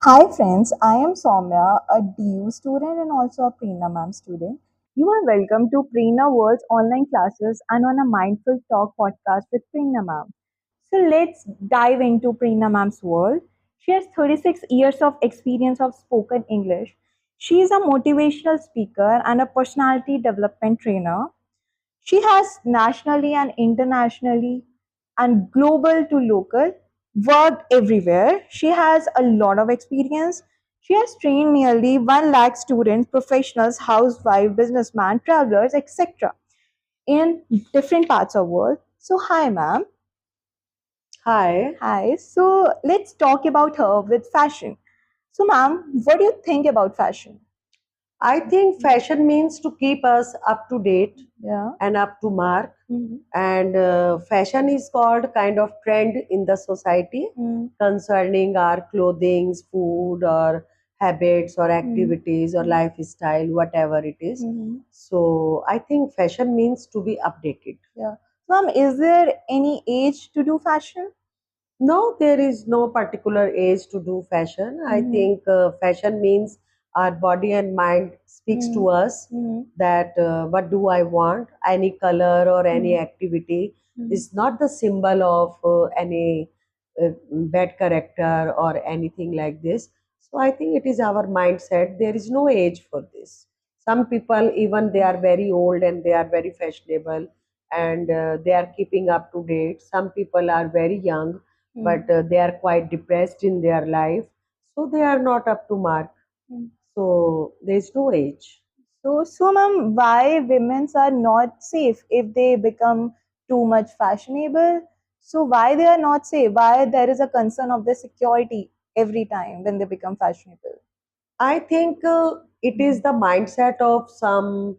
Hi friends, I am Saumya, a DU student and also a Prerna ma'am student. You are welcome to Prerna World's online classes and on a Mindful Talk podcast with Prerna ma'am. So let's dive into Prerna ma'am's world. She has 36 years of experience of spoken English. She is a motivational speaker and a personality development trainer. She has nationally and internationally and global to local worked everywhere. She has a lot of experience. She has trained nearly 1 lakh students, professionals, housewives, businessmen, travelers, etc. in different parts of world. So hi ma'am. Hi, Hi. So let's talk about her with fashion. So ma'am, what do you think about fashion? I think fashion means to keep us up to date Yeah. and up to mark. Mhm. And fashion is called kind of trend in the society Mm. concerning our clothing, food, or habits, or Mm. activities, or lifestyle, whatever it is. Mhm. So I think fashion means to be updated. Yeah. So, ma'am, is there any age to do fashion? No, there is no particular age to do fashion. I Mm-hmm. think fashion means our body and mind speaks to us Mm-hmm. that what do I want, any color or any Mm-hmm. activity is not the symbol of any bad character or anything like this. So I think it is our mindset. There is no age for this. Some people, even they are very old and they are very fashionable and they are keeping up to date. Some people are very young but they are quite depressed in their life, so they are not up to mark. Mm-hmm. So there is no age. So, ma'am, why women's are not safe if they become too much fashionable? So, why they are not safe? Why there is a concern of their security every time when they become fashionable? I think it is the mindset of some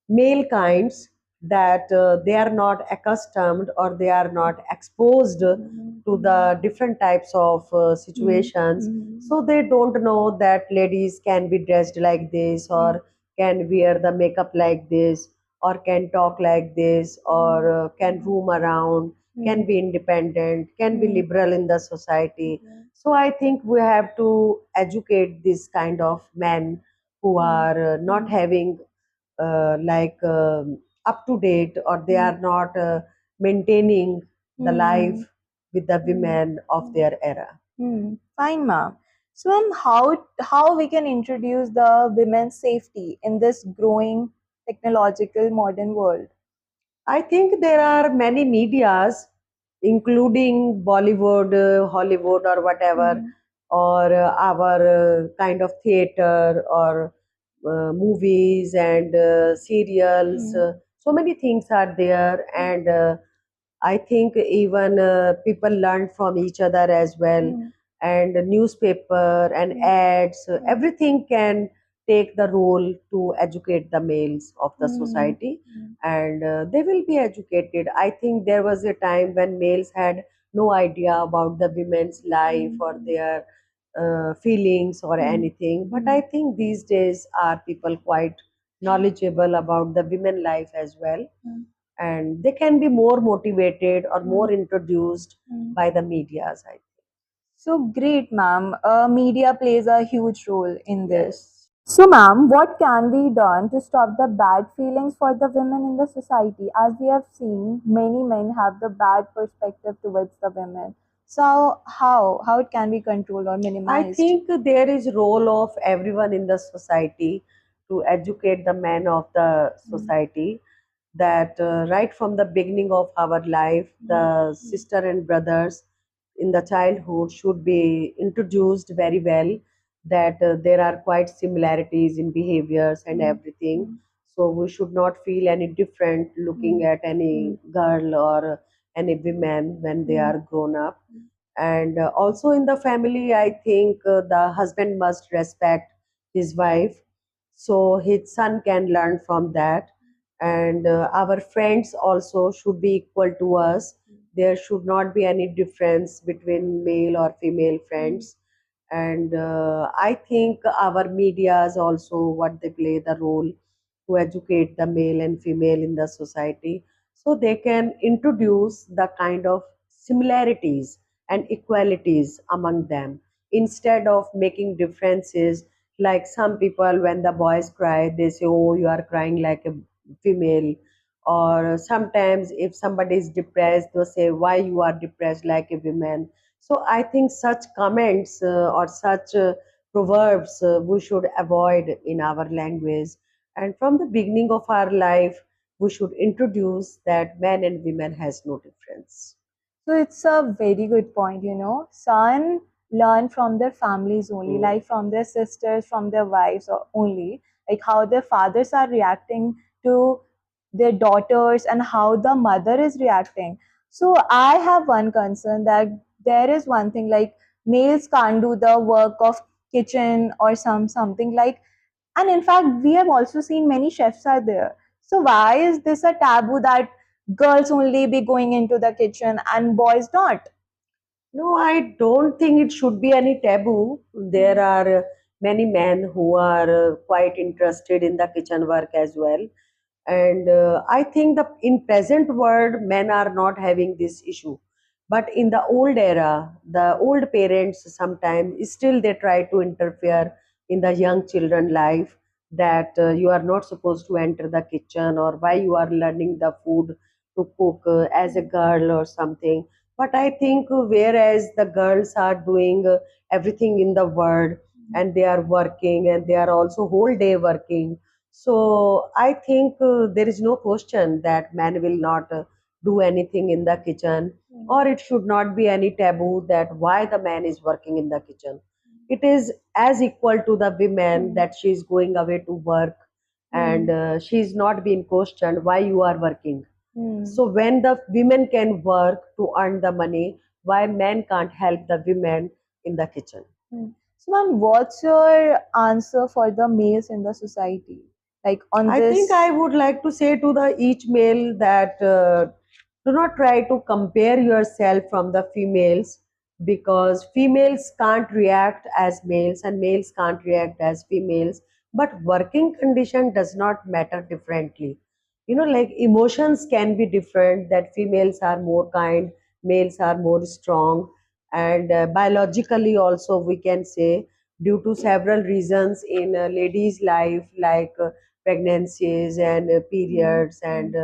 male kinds that they are not accustomed or they are not exposed to the different types of situations. Mm-hmm. So they don't know that ladies can be dressed like this or can wear the makeup like this or can talk like this or can roam around, can be independent, can be liberal in the society. So I think we have to educate this kind of men who are not having up to date or they are not maintaining the life with the women of their era. Fine, ma'am. So, ma'am, how we can introduce the women's safety in this growing technological modern world? I think there are many medias, including Bollywood, Hollywood, or whatever, or our kind of theater or movies and serials. So many things are there, and I think even people learn from each other as well, and newspaper and ads, everything can take the role to educate the males of the society, and they will be educated. I think there was a time when males had no idea about the women's life or their feelings or anything, but I think these days are people quite knowledgeable about the women life as well, and they can be more motivated or more introduced by the medias, I think. So great, ma'am. Media plays a huge role in Yes. this. So, ma'am, what can be done to stop the bad feelings for the women in the society? As we have seen, many men have the bad perspective towards the women. So, how it can be controlled or I minimized? think there is role of everyone in the society to educate the men of the society that right from the beginning of our life, the sister and brothers in the childhood should be introduced very well that there are quite similarities in behaviors and everything. So we should not feel any different looking at any girl or any women when they are grown up. And also in the family, I think the husband must respect his wife so his son can learn from that. And our friends also should be equal to us. There should not be any difference between male or female friends. And I think our medias also what they play the role to educate the male and female in the society so they can introduce the kind of similarities and equalities among them. instead of making differences. Like some people, when the boys cry, they say, oh, you are crying like a female. Or sometimes if somebody is depressed, they'll say, why you are depressed like a woman. So I think such comments or such proverbs we should avoid in our language. And from the beginning of our life, we should introduce that men and women has no difference. So it's a very good point, you know. Son learn from their families only, Mm. like from their sisters, from their wives only, like how their fathers are reacting to their daughters and how the mother is reacting. So I have one concern that there is one thing like males can't do the work of kitchen or something like, and in fact we have also seen many chefs are there. So why is this a taboo that girls only be going into the kitchen and boys not? No, I don't think it should be any taboo. There are many men who are quite interested in the kitchen work as well. And I think the in present world men are not having this issue, but in the old era, the old parents sometimes still they try to interfere in the young children life, that you are not supposed to enter the kitchen, or why you are learning the food to cook as a girl or something. But I think whereas the girls are doing everything in the world, and they are working, and they are also whole day working, so I think there is no question that man will not do anything in the kitchen, or it should not be any taboo that why the man is working in the kitchen. It is as equal to the women that she is going away to work, and she is not being questioned why you are working. Hmm. So when the women can work to earn the money, why men can't help the women in the kitchen? Hmm. So, ma'am, what's your answer for the males in the society? Like on I think this. I would like to say to the each male that do not try to compare yourself from the females, because females can't react as males and males can't react as females. But working condition does not matter differently. You know, like emotions can be different. That females are more kind, males are more strong, and biologically also we can say due to several reasons in a lady's life, like pregnancies and periods, and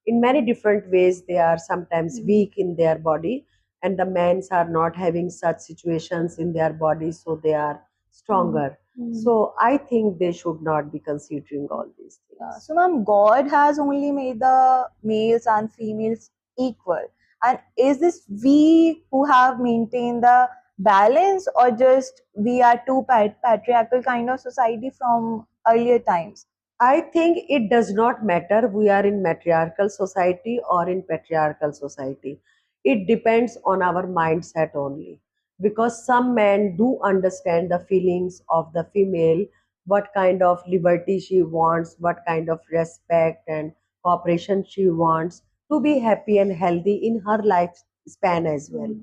in many different ways they are sometimes weak in their body, and the men's are not having such situations in their body, so they are stronger. So I think they should not be considering all these things. So, ma'am, God has only made the males and females equal. And is this we who have maintained the balance, or just we are too patriarchal kind of society from earlier times? I think it does not matter we are in matriarchal society or in patriarchal society. It depends on our mindset only. Because some men do understand the feelings of the female, what kind of liberty she wants, what kind of respect and cooperation she wants to be happy and healthy in her lifespan as well.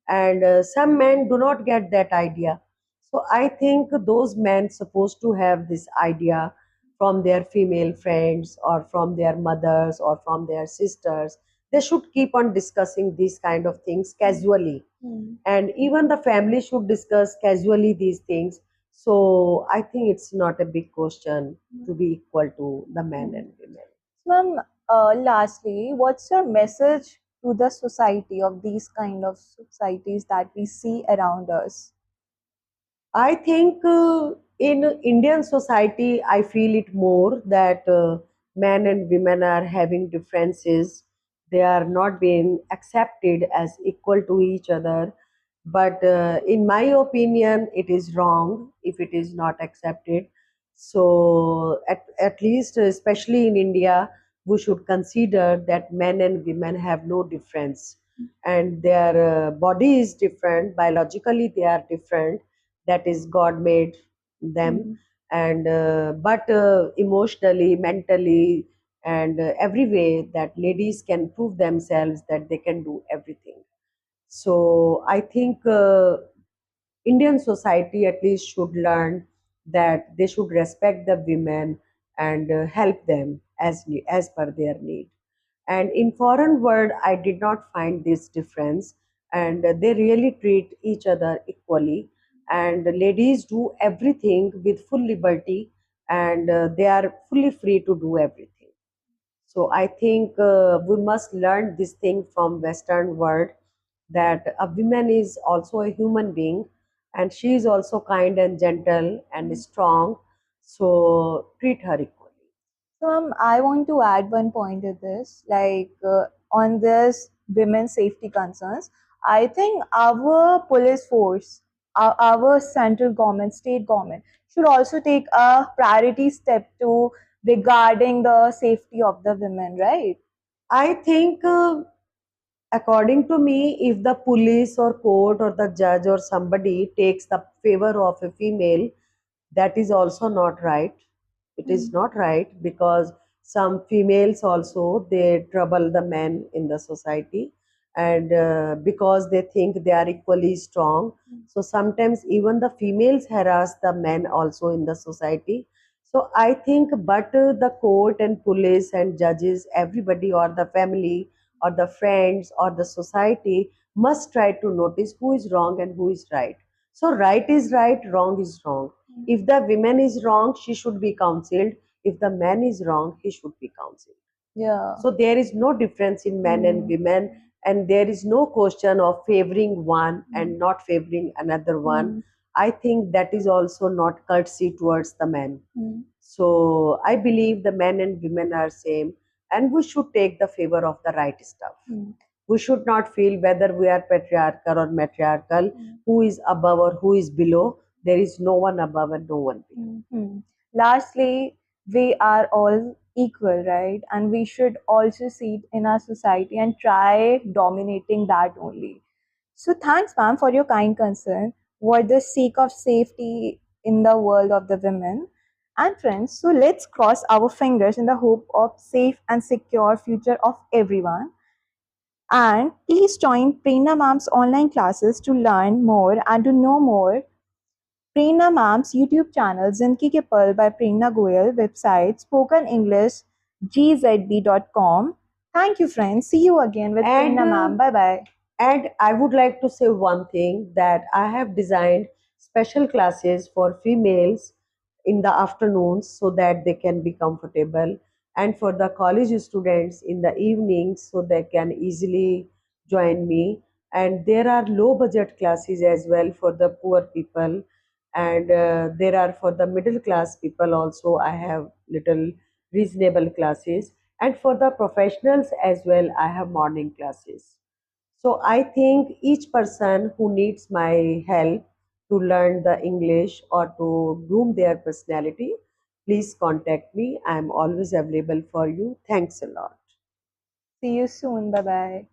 And some men do not get that idea. So I think those men supposed to have this idea from their female friends or from their mothers or from their sisters. They should keep on discussing these kind of things casually, and even the family should discuss casually these things. So I think it's not a big question to be equal to the men and women. So, ma'am, lastly, what's your message to the society of these kind of societies that we see around us? I think in Indian society, I feel it more that men and women are having differences. They are not being accepted as equal to each other. But in my opinion, it is wrong if it is not accepted. So, at least, especially in India, we should consider that men and women have no difference, and their body is different. Biologically, they are different, that is god made them. And but emotionally, mentally, and every way that ladies can prove themselves that they can do everything. So I think Indian society at least should learn that they should respect the women and help them as per their need. And in foreign world, I did not find this difference, and they really treat each other equally. and ladies do everything with full liberty, and they are fully free to do everything. So I think we must learn this thing from Western world, that a woman is also a human being, and she is also kind and gentle and strong. So treat her equally. So I want to add one point to this, like on this women's safety concerns. I think our police force, our central government, state government should also take a priority step to regarding the safety of the women, right? I think, according to me, if the police or court or the judge or somebody takes the favor of a female, that is also not right. It is not right, because some females also they trouble the men in the society, and because they think they are equally strong. So sometimes even the females harass the men also in the society. So I think, but the court and police and judges, everybody, or the family or the friends or the society must try to notice who is wrong and who is right. So right is right, wrong is wrong. If the woman is wrong, she should be counseled. If the man is wrong, he should be counseled. Yeah. So there is no difference in men and women, and there is no question of favoring one and not favoring another one. I think that is also not courtesy towards the men. So I believe the men and women are same, and we should take the favor of the right stuff. We should not feel whether we are patriarchal or matriarchal, who is above or who is below. There is no one above and no one below. Lastly, we are all equal, right? And we should also see it in our society and try dominating that only. So, thanks, ma'am, for your kind concern for the sake of safety in the world of the women. And friends, so let's cross our fingers in the hope of safe and secure future of everyone. And please join Prerna Ma'am's online classes to learn more and to know more. Prerna Ma'am's YouTube channel, Zindagi Ke Pal by Prerna Goel, website, spokenenglishgzb.com. Thank you, friends. See you again with And Prerna Ma'am. Bye bye. And I would like to say one thing, that I have designed special classes for females in the afternoons so that they can be comfortable, and for the college students in the evenings so they can easily join me. And there are low budget classes as well for the poor people, and there are for the middle class people also. I have little reasonable classes, and for the professionals as well, I have morning classes. So I think each person who needs my help to learn the English or to groom their personality, please contact me. I am always available for you. Thanks a lot. See you soon. Bye bye.